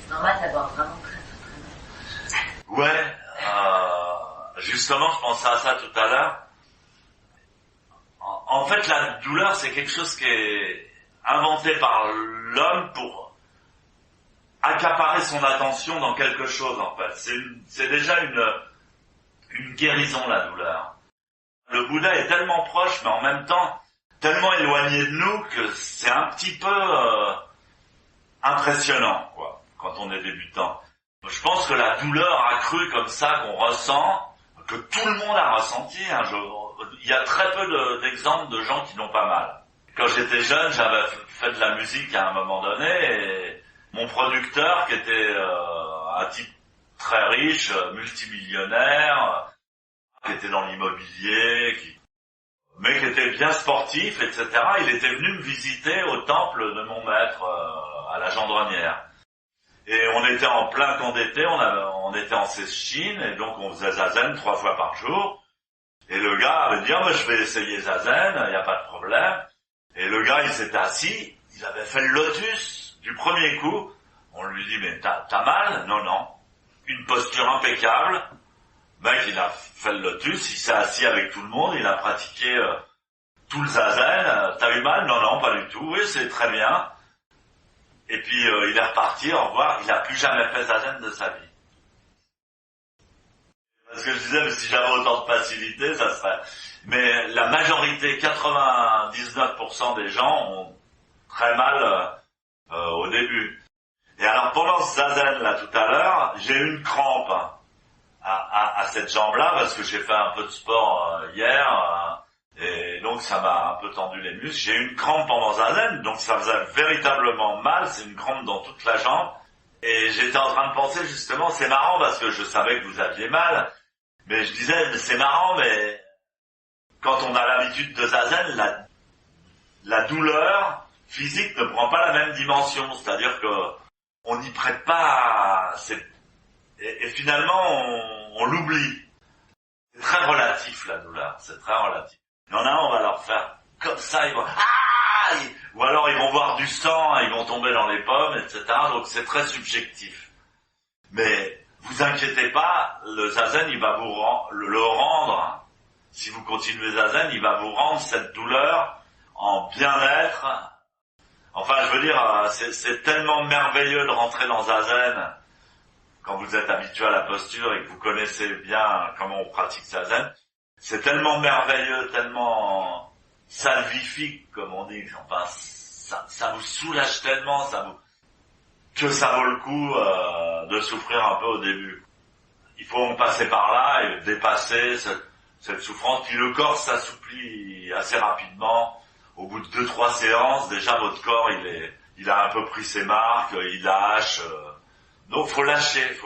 C'est normal d'avoir vraiment très mal. Ouais, justement, je pensais à ça tout à l'heure. En fait, la douleur, c'est quelque chose qui est inventé par l'homme pour accaparer son attention dans quelque chose, en fait. C'est déjà une guérison, la douleur. Le Bouddha est tellement proche, mais en même temps tellement éloigné de nous que c'est un petit peu impressionnant, quoi, quand on est débutant. Je pense que la douleur accrue comme ça qu'on ressent, que tout le monde a ressenti, il y a très peu d'exemples de gens qui n'ont pas mal. Quand j'étais jeune, j'avais fait de la musique à un moment donné, et mon producteur, qui était un type très riche, multimillionnaire, qui était dans l'immobilier, mais qui était bien sportif, etc., il était venu me visiter au temple de mon maître, à la Gendronnière. Et on était en plein camp d'été, on était en Sèche-Chine, et donc on faisait zazen 3 fois par jour. Et le gars avait dit, je vais essayer zazen, il n'y a pas de problème. Et le gars, il s'était assis, il avait fait le lotus du premier coup. On lui dit, mais t'as mal? Non, non. Une posture impeccable. Le mec, il a fait le lotus, il s'est assis avec tout le monde, il a pratiqué tout le zazen. T'as eu mal? Non, non, pas du tout. Oui, c'est très bien. Et puis il est reparti, au revoir, il n'a plus jamais fait zazen de sa vie. Parce que je disais, mais si j'avais autant de facilité, ça serait... Mais la majorité, 99% des gens ont très mal au début. Et alors pendant ce zazen là tout à l'heure, j'ai eu une crampe à cette jambe-là, parce que j'ai fait un peu de sport hier, et donc ça m'a un peu tendu les muscles. J'ai eu une crampe pendant zazen, donc ça faisait véritablement mal, c'est une crampe dans toute la jambe. Et j'étais en train de penser justement, c'est marrant parce que je savais que vous aviez mal, mais je disais, c'est marrant, mais quand on a l'habitude de zazen, la douleur physique ne prend pas la même dimension, c'est-à-dire que on n'y prête pas, et finalement on l'oublie. C'est très relatif la douleur, c'est très relatif. Il y en a un, on va leur faire comme ça, ils vont ou alors ils vont voir du sang, ils vont tomber dans les pommes, etc. Donc c'est très subjectif. Mais vous inquiétez pas, le zazen il va vous le rendre. Si vous continuez zazen, il va vous rendre cette douleur en bien-être. Enfin, je veux dire, c'est tellement merveilleux de rentrer dans zazen quand vous êtes habitué à la posture et que vous connaissez bien comment on pratique zazen. C'est tellement merveilleux, tellement salvifique, comme on dit. Enfin, ça vous soulage tellement, que ça vaut le coup de souffrir un peu au début. Il faut en passer par là et dépasser cette souffrance. Puis le corps s'assouplit assez rapidement. Au bout de 2-3 séances, déjà votre corps il a un peu pris ses marques, il lâche. Donc faut lâcher.